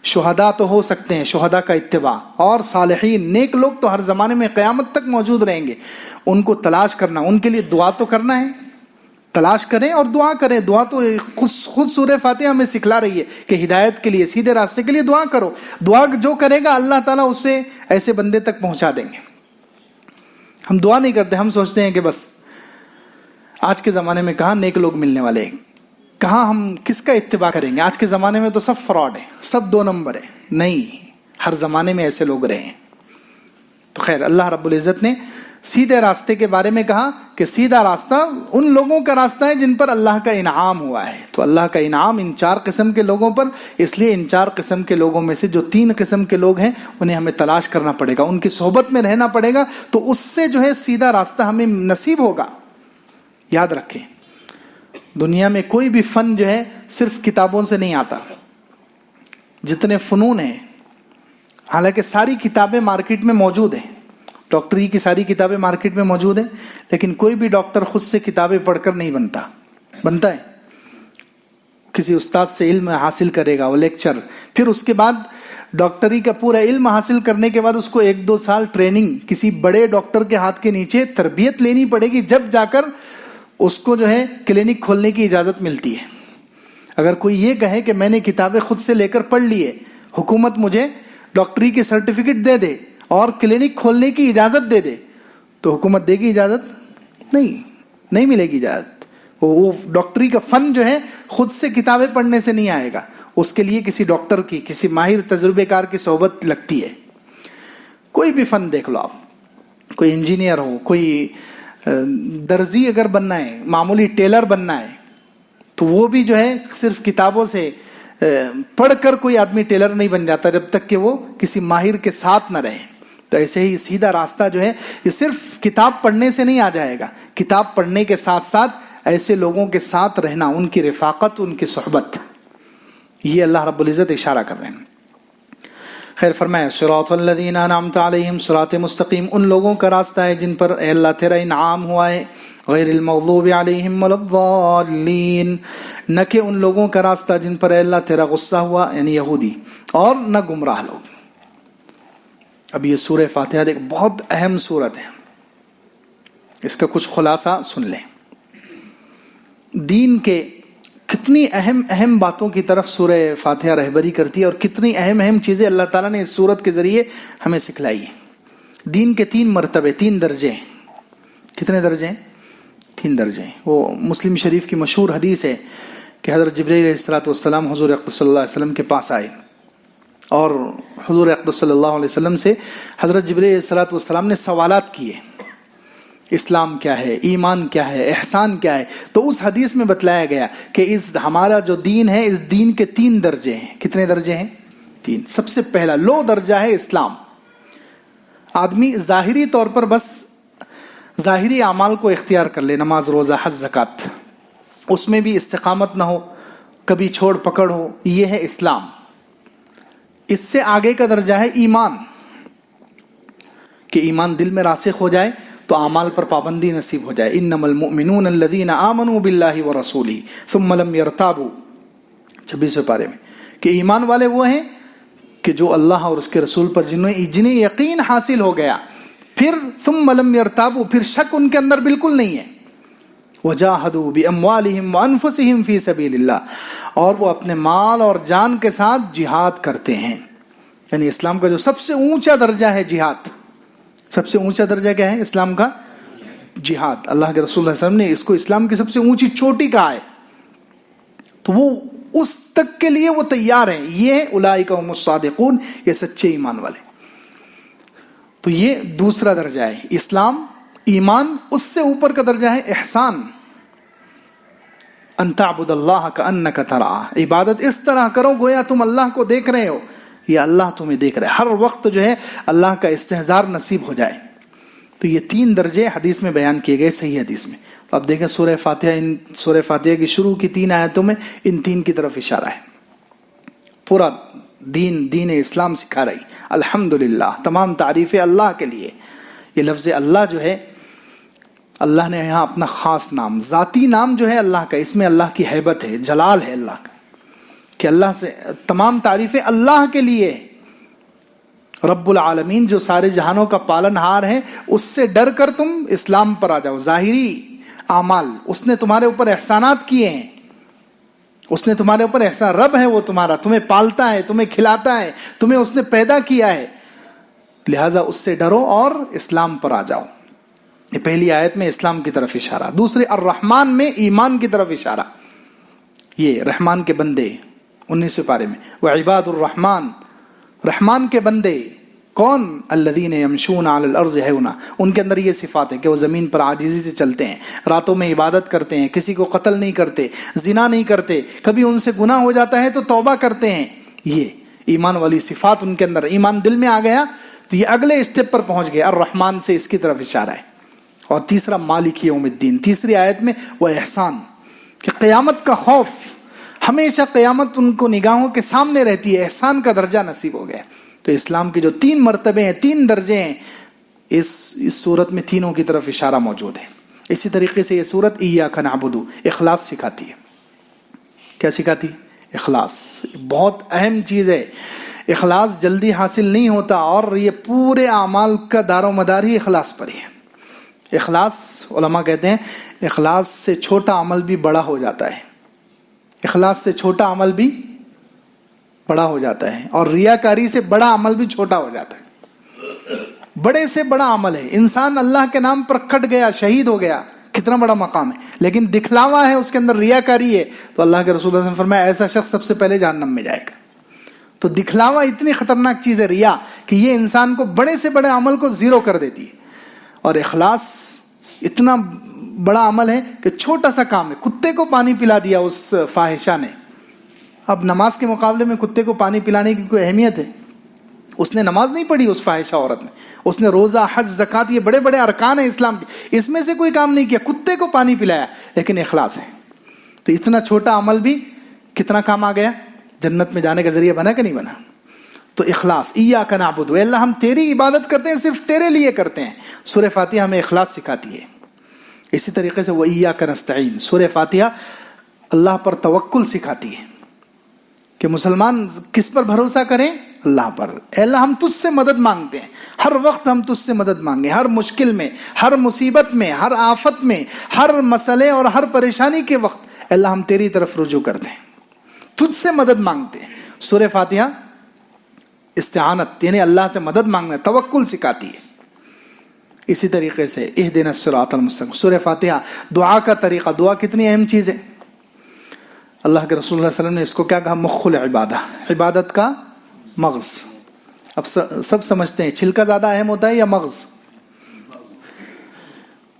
شہداء تو ہو سکتے ہیں، شہداء کا اتباع. اور صالحین، نیک لوگ تو ہر زمانے میں قیامت تک موجود رہیں گے. ان کو تلاش کرنا، ان کے لیے دعا تو کرنا ہے. تلاش کریں اور دعا کریں. دعا تو خود سورہ فاتحہ ہمیں سکھلا رہی ہے کہ ہدایت کے لیے، سیدھے راستے کے لیے دعا کرو. دعا جو کرے گا اللہ تعالیٰ اسے ایسے بندے تک پہنچا دیں گے. ہم دعا نہیں کرتے، ہم سوچتے ہیں کہ بس آج کے زمانے میں کہاں نیک لوگ ملنے والے ہیں، کہاں ہم کس کا اتباع کریں گے. آج کے زمانے میں تو سب فراڈ ہیں، سب دو نمبر ہیں. نہیں، ہر زمانے میں ایسے لوگ رہے ہیں. تو خیر اللہ رب العزت نے سیدھے راستے کے بارے میں کہا کہ سیدھا راستہ ان لوگوں کا راستہ ہے جن پر اللہ کا انعام ہوا ہے. تو اللہ کا انعام ان چار قسم کے لوگوں پر، اس لیے ان چار قسم کے لوگوں میں سے جو تین قسم کے لوگ ہیں انہیں ہمیں تلاش کرنا پڑے گا، ان کی صحبت میں رہنا پڑے گا. تو اس سے جو ہے سیدھا راستہ ہمیں نصیب ہوگا. یاد رکھیں، دنیا میں کوئی بھی فن جو ہے صرف کتابوں سے نہیں آتا. جتنے فنون ہیں، حالانکہ ساری کتابیں مارکیٹ میں موجود ہیں، ڈاکٹری کی ساری کتابیں مارکیٹ میں موجود ہیں، لیکن کوئی بھی ڈاکٹر خود سے کتابیں پڑھ کر نہیں بنتا ہے. کسی استاد سے علم حاصل کرے گا، وہ لیکچر، پھر اس کے بعد ڈاکٹری کا پورا علم حاصل کرنے کے بعد اس کو 1-2 سال ٹریننگ کسی بڑے ڈاکٹر کے ہاتھ کے نیچے تربیت لینی پڑے گی، جب جا کر اس کو جو ہے کلینک کھولنے کی اجازت ملتی ہے. اگر کوئی یہ کہے کہ میں نے کتابیں خود سے لے کر پڑھ لی ہے، حکومت مجھے ڈاکٹری کی سرٹیفکیٹ دے دے اور کلینک کھولنے کی اجازت دے دے، تو حکومت دے گی اجازت؟ نہیں ملے گی اجازت. وہ ڈاکٹری کا فن جو ہے خود سے کتابیں پڑھنے سے نہیں آئے گا. اس کے لیے کسی ڈاکٹر کی، کسی ماہر تجربے کار کی صحبت لگتی ہے. کوئی بھی فن دیکھ لو آپ، کوئی انجینئر ہو، کوئی درزی اگر بننا ہے، معمولی ٹیلر بننا ہے، تو وہ بھی جو ہے صرف کتابوں سے پڑھ کر کوئی آدمی ٹیلر نہیں بن جاتا جب تک کہ وہ کسی ماہر کے ساتھ نہ رہے. تو ایسے ہی سیدھا راستہ جو ہے یہ صرف کتاب پڑھنے سے نہیں آ جائے گا. کتاب پڑھنے کے ساتھ ساتھ ایسے لوگوں کے ساتھ رہنا، ان کی رفاقت، ان کی صحبت، یہ اللہ رب العزت اشارہ کر رہے ہیں. خیر فرمایا صراط الذین انعمت علیہم، صراط مستقیم ان لوگوں کا راستہ ہے جن پر اے اللہ تیرا انعام ہوا ہے. غیر المغضوب علیہم ولا الضالین، نہ کہ ان لوگوں کا راستہ جن پر اے اللہ تیرا غصہ ہوا، یعنی یہودی، اور نہ گمراہ لوگ. اب یہ سورہ فاتحہ دیکھ بہت اہم سورت ہے، اس کا کچھ خلاصہ سن لیں. دین کے کتنی اہم باتوں کی طرف سورہ فاتحہ رہبری کرتی ہے اور کتنی اہم چیزیں اللہ تعالیٰ نے اس سورت کے ذریعے ہمیں سکھلائی ہیں۔ دین کے 3 مرتبے، 3 درجے ہیں۔ کتنے درجے ہیں؟ 3 درجے ہیں۔ وہ مسلم شریف کی مشہور حدیث ہے کہ حضرت جبرائیل علیہ الصلوۃ والسلام حضور اقدس صلی اللہ علیہ وسلم کے پاس آئے اور حضور اقدس صلی اللہ علیہ وسلم سے حضرت جبرائیل علیہ الصلوۃ والسلام نے سوالات کیے، اسلام کیا ہے، ایمان کیا ہے، احسان کیا ہے۔ تو اس حدیث میں بتلایا گیا کہ ہمارا جو دین ہے، اس دین کے 3 درجے ہیں۔ کتنے درجے ہیں؟ 3۔ سب سے پہلا لو درجہ ہے اسلام۔ آدمی ظاہری طور پر بس ظاہری اعمال کو اختیار کر لے، نماز، روزہ، حج، زکوٰۃ، اس میں بھی استقامت نہ ہو، کبھی چھوڑ پکڑ ہو، یہ ہے اسلام۔ اس سے آگے کا درجہ ہے ایمان، کہ ایمان دل میں راسخ ہو جائے تو اعمال پر پابندی نصیب ہو جائے۔ انما المؤمنون الذین آمنوا باللہ ورسولہ ثم لم یرتابوا، 26ویں پارے میں، کہ ایمان والے وہ ہیں کہ جو اللہ اور اس کے رسول پر جنہیں یقین حاصل ہو گیا، پھر ثم لم یرتابوا، پھر شک ان کے اندر بالکل نہیں ہے، وجاہدوا باموالہم وانفسہم فی سبیل اللہ، اور وہ اپنے مال اور جان کے ساتھ جہاد کرتے ہیں۔ یعنی اسلام کا جو سب سے اونچا درجہ ہے جہاد۔ سب سے اونچا درجہ کیا ہے اسلام کا؟ جہاد۔ اللہ کے رسول اللہ علیہ وسلم نے اس کو اسلام کی سب سے اونچی چوٹی کہا ہے، تو وہ اس تک کے لیے وہ تیار ہیں۔ یہ اولئک هم الصادقون، یہ سچے ایمان والے۔ تو یہ دوسرا درجہ ہے اسلام، ایمان۔ اس سے اوپر کا درجہ ہے احسان، ان تعبد اللہ کأنک تراہ، عبادت اس طرح کرو گویا تم اللہ کو دیکھ رہے ہو، یا اللہ تمہیں دیکھ رہا ہے، ہر وقت جو ہے اللہ کا استحضار نصیب ہو جائے۔ تو یہ 3 درجے حدیث میں بیان کیے گئے، صحیح حدیث میں۔ تو اب دیکھیں سورہ فاتحہ کی شروع کی 3 آیتوں میں ان 3 کی طرف اشارہ ہے۔ پورا دین اسلام سکھا رہی۔ الحمدللہ، تمام تعریفیں اللہ کے لیے۔ یہ لفظ اللہ جو ہے، اللہ نے یہاں اپنا خاص نام، ذاتی نام جو ہے اللہ کا، اس میں اللہ کی ہیبت ہے، جلال ہے اللہ کا، کہ اللہ سے تمام تعریفیں اللہ کے لیے۔ رب العالمین جو سارے جہانوں کا پالن ہار ہے، اس سے ڈر کر تم اسلام پر آ جاؤ۔ ظاہری اعمال، اس نے تمہارے اوپر احسانات کیے ہیں، اس نے تمہارے اوپر احسان، رب ہے وہ تمہارا، تمہیں پالتا ہے، تمہیں کھلاتا ہے، تمہیں اس نے پیدا کیا ہے، لہٰذا اس سے ڈرو اور اسلام پر آ جاؤ۔ یہ پہلی آیت میں اسلام کی طرف اشارہ۔ دوسرے الرحمن میں ایمان کی طرف اشارہ۔ یہ رحمان کے بندے، 19ویں پارے میں، وعباد الرحمن، رحمان کے بندے کون؟ الذین یمشون علی الارض ہیونا، ان کے اندر یہ صفات ہے کہ وہ زمین پر عاجزی سے چلتے ہیں، راتوں میں عبادت کرتے ہیں، کسی کو قتل نہیں کرتے، زنا نہیں کرتے، کبھی ان سے گناہ ہو جاتا ہے تو توبہ کرتے ہیں۔ یہ ایمان والی صفات ان کے اندر، ایمان دل میں آ گیا تو یہ اگلے اسٹیپ پر پہنچ گئے۔ الرحمن سے اس کی طرف اشارہ ہے۔ اور تیسرا مالک یوم الدین، تیسری آیت میں وہ احسان، کہ قیامت کا خوف، ہمیشہ قیامت ان کو نگاہوں کے سامنے رہتی ہے، احسان کا درجہ نصیب ہو گیا۔ تو اسلام کے جو 3 مرتبے ہیں، 3 درجے ہیں، اس صورت میں تینوں کی طرف اشارہ موجود ہے۔ اسی طریقے سے یہ صورت ایاک نعبد، اخلاص سکھاتی ہے۔ کیا سکھاتی ہے؟ اخلاص۔ بہت اہم چیز ہے، اخلاص جلدی حاصل نہیں ہوتا، اور یہ پورے اعمال کا دار و مدار ہی اخلاص پر ہی ہے۔ اخلاص، علماء کہتے ہیں اخلاص سے چھوٹا عمل بھی بڑا ہو جاتا ہے، اخلاص سے چھوٹا عمل بھی بڑا ہو جاتا ہے، اور ریاکاری سے بڑا عمل بھی چھوٹا ہو جاتا ہے۔ بڑے سے بڑا عمل ہے، انسان اللہ کے نام پر کٹ گیا، شہید ہو گیا، کتنا بڑا مقام ہے، لیکن دکھلاوا ہے، اس کے اندر ریاکاری ہے، تو اللہ کے رسول نے فرمایا ایسا شخص سب سے پہلے جہنم میں جائے گا۔ تو دکھلاوا اتنی خطرناک چیز ہے، ریا، کہ یہ انسان کو بڑے سے بڑے عمل کو زیرو کر دیتی ہے۔ اور اخلاص اتنا بڑا عمل ہے کہ چھوٹا سا کام ہے، کتے کو پانی پلا دیا اس فاحشہ نے۔ اب نماز کے مقابلے میں کتے کو پانی پلانے کی کوئی اہمیت ہے؟ اس نے نماز نہیں پڑھی اس فاحشہ عورت نے، اس نے روزہ، حج، زکوٰۃ، یہ بڑے بڑے ارکان ہیں اسلام کے، اس میں سے کوئی کام نہیں کیا، کتے کو پانی پلایا، لیکن اخلاص ہے۔ تو اتنا چھوٹا عمل بھی کتنا کام آ گیا، جنت میں جانے کا ذریعہ بنا کہ نہیں بنا؟ تو اخلاص، ایاک نعبد، اے اللہ ہم تیری عبادت کرتے ہیں، صرف تیرے لیے کرتے ہیں۔ سورہ فاتحہ ہمیں اخلاص سکھاتی ہے۔ اسی طریقے سے وَإِيَّاكَ نَسْتَعِينُ، سورہ فاتحہ اللہ پر توکل سکھاتی ہے کہ مسلمان کس پر بھروسہ کریں؟ اللہ پر. اے اللہ ہم تجھ سے مدد مانگتے ہیں, ہر وقت ہم تجھ سے مدد مانگیں, ہر مشکل میں, ہر مصیبت میں, ہر آفت میں, ہر مسئلے اور ہر پریشانی کے وقت اے اللہ ہم تیری طرف رجوع کرتے ہیں, تجھ سے مدد مانگتے ہیں. سورہ فاتحہ استعانت یعنی اللہ سے مدد مانگنا, توکل سکھاتی ہے. اسی طریقے سے اہدنا الصراط المستقیم, سورہ فاتحہ دعا کا طریقہ. دعا کتنی اہم چیز ہے. اللہ کے رسول اللہ علیہ وسلم نے اس کو کیا کہا, مخ العبادہ, عبادت کا مغز. اب سب سمجھتے ہیں چھلکا زیادہ اہم ہوتا ہے یا مغز.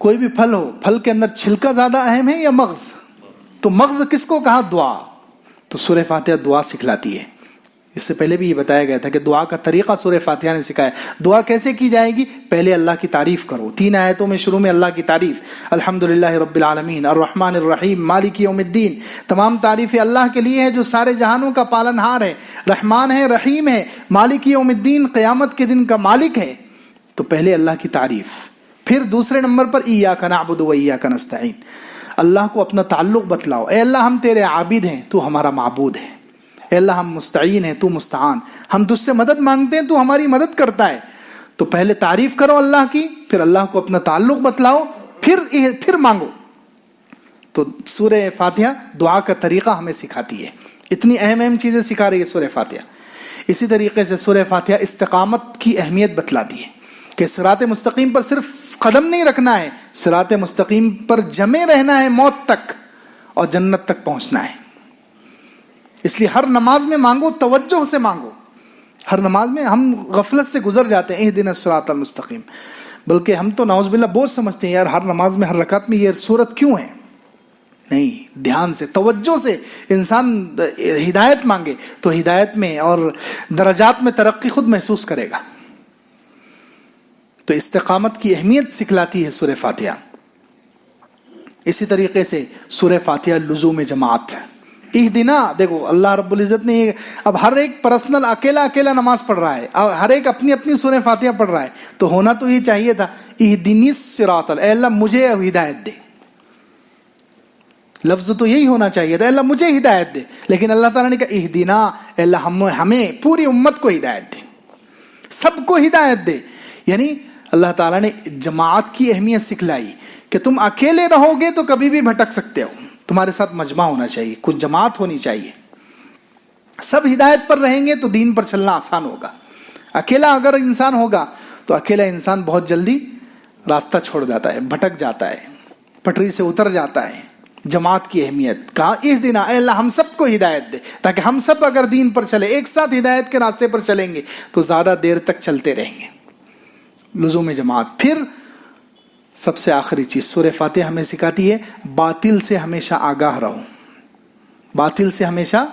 کوئی بھی پھل ہو, پھل کے اندر چھلکا زیادہ اہم ہے یا مغز. تو مغز کس کو کہا, دعا. تو سورہ فاتحہ دعا سکھلاتی ہے. اس سے پہلے بھی یہ بتایا گیا تھا کہ دعا کا طریقہ سورہ فاتحہ نے سکھایا. دعا کیسے کی جائے گی, پہلے اللہ کی تعریف کرو. 3 آیتوں میں شروع میں اللہ کی تعریف, الحمدللہ رب العالمین الرحمن الرحیم مالک یوم الدین. تمام تعریفیں اللہ کے لیے ہے جو سارے جہانوں کا پالن ہار ہے, رحمان ہے, رحیم ہے, مالک یوم الدین قیامت کے دن کا مالک ہے. تو پہلے اللہ کی تعریف. پھر دوسرے نمبر پر ایاک نعبد و ایاک نستعین, اللہ کو اپنا تعلق بتلاؤ. اے اللہ ہم تیرے عابد ہیں, تو ہمارا معبود ہے. اے اللہ ہم مستعین ہیں, تو مستعان. ہم تجھ سے مدد مانگتے ہیں, تو ہماری مدد کرتا ہے. تو پہلے تعریف کرو اللہ کی, پھر اللہ کو اپنا تعلق بتلاؤ, پھر مانگو. تو سورہ فاتحہ دعا کا طریقہ ہمیں سکھاتی ہے. اتنی اہم چیزیں سکھا رہی ہے سورہ فاتحہ. اسی طریقے سے سورہ فاتحہ استقامت کی اہمیت بتلاتی ہے کہ صراط مستقیم پر صرف قدم نہیں رکھنا ہے, صراط مستقیم پر جمے رہنا ہے موت تک, اور جنت تک پہنچنا ہے. اس لیے ہر نماز میں مانگو, توجہ سے مانگو. ہر نماز میں ہم غفلت سے گزر جاتے ہیں, اہدنا الصراط المستقیم, بلکہ ہم تو نعوذ باللہ بہت سمجھتے ہیں یار ہر نماز میں ہر رکعت میں یہ صورت کیوں ہے. نہیں, دھیان سے, توجہ سے انسان ہدایت مانگے تو ہدایت میں اور درجات میں ترقی خود محسوس کرے گا. تو استقامت کی اہمیت سکھلاتی ہے سورہ فاتحہ. اسی طریقے سے سورہ فاتحہ لزوم جماعت. اہدنا, دیکھو اللہ رب العزت نے اب ہر ایک پرسنل اکیلا نماز پڑھ رہا ہے, ہر ایک اپنی اپنی سورہ فاتحہ پڑھ رہا ہے. تو ہونا تو یہ چاہیے تھا اہدنی الصراط, اے اللہ مجھے ہدایت دے. لفظ تو یہی ہونا چاہیے تھا, اے اللہ مجھے ہدایت دے. لیکن اللہ تعالیٰ نے کہا اہدنا, اے اللہ ہمیں پوری امت کو ہدایت دے, سب کو ہدایت دے. یعنی اللہ تعالیٰ نے جماعت کی اہمیت سکھلائی کہ تم اکیلے رہو گے تو کبھی بھی بھٹک سکتے ہو, تمہارے ساتھ مجمع ہونا چاہیے, کچھ جماعت ہونی چاہیے. سب ہدایت پر رہیں گے تو دین پر چلنا آسان ہوگا. اکیلا اگر انسان ہوگا تو اکیلا انسان بہت جلدی راستہ چھوڑ جاتا ہے, بھٹک جاتا ہے, پٹری سے اتر جاتا ہے. جماعت کی اہمیت کہا اہدنا, اے اللہ ہم سب کو ہدایت دے, تاکہ ہم سب اگر دین پر چلے, ایک ساتھ ہدایت کے راستے پر چلیں گے تو زیادہ دیر تک چلتے رہیں گے. لزوم جماعت. پھر سب سے آخری چیز سورہ فاتحہ ہمیں سکھاتی ہے باطل سے ہمیشہ آگاہ رہو. باطل سے ہمیشہ,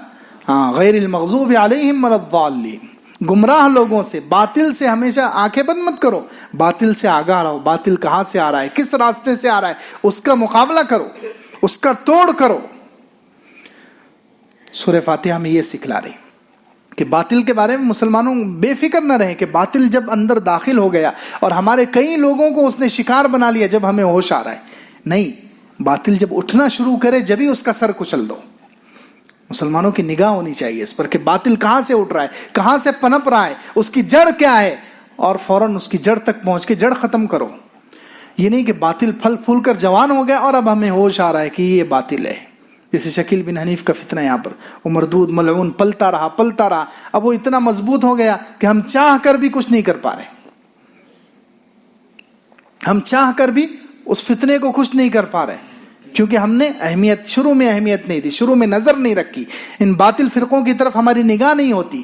غیر المغضوب علیہم ولا الضالین, گمراہ لوگوں سے, باطل سے ہمیشہ آنکھیں بند مت کرو, باطل سے آگاہ رہو. باطل کہاں سے آ رہا ہے, کس راستے سے آ رہا ہے, اس کا مقابلہ کرو, اس کا توڑ کرو. سورہ فاتحہ میں یہ سکھلا رہی کہ باطل کے بارے میں مسلمانوں بے فکر نہ رہیں کہ باطل جب اندر داخل ہو گیا اور ہمارے کئی لوگوں کو اس نے شکار بنا لیا جب ہمیں ہوش آ رہا ہے. نہیں, باطل جب اٹھنا شروع کرے جبھی اس کا سر کچل دو. مسلمانوں کی نگاہ ہونی چاہیے اس پر کہ باطل کہاں سے اٹھ رہا ہے, کہاں سے پنپ رہا ہے, اس کی جڑ کیا ہے, اور فوراً اس کی جڑ تک پہنچ کے جڑ ختم کرو. یہ نہیں کہ باطل پھل پھول کر جوان ہو گیا اور اب ہمیں ہوش آ رہا ہے کہ یہ باطل ہے. جیسے شکیل بن حنیف کا فتنہ یہاں پر, وہ مردود ملعون پلتا رہا, اب وہ اتنا مضبوط ہو گیا کہ ہم چاہ کر بھی کچھ نہیں کر پا رہے. ہم چاہ کر بھی اس فتنے کو کچھ نہیں کر پا رہے, کیونکہ ہم نے شروع میں اہمیت نہیں دی, شروع میں نظر نہیں رکھی, ان باطل فرقوں کی طرف ہماری نگاہ نہیں ہوتی,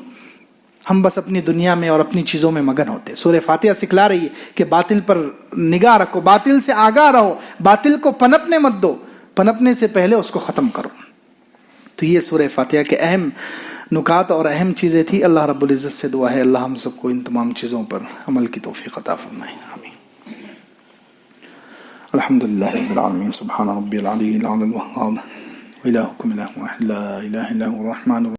ہم بس اپنی دنیا میں اور اپنی چیزوں میں مگن ہوتے. سورہ فاتحہ سکھلا رہی ہے کہ باطل پر نگاہ رکھو, باطل سے آگاہ رہو, باطل کو پنپنے مت دو, پنپنے سے پہلے اس کو ختم کرو. تو یہ سورہ فاتحہ کے اہم نکات اور اہم چیزیں تھی. اللہ رب العزت سے دعا ہے اللہ ہم سب کو ان تمام چیزوں پر عمل کی توفیق عطا فرمائے. آمین. الحمدللہ رب العالمین, سبحان ربی العلی العلی الوہاب, الہکم الہ واحد لا الہ الا هو الرحمن الرحیم.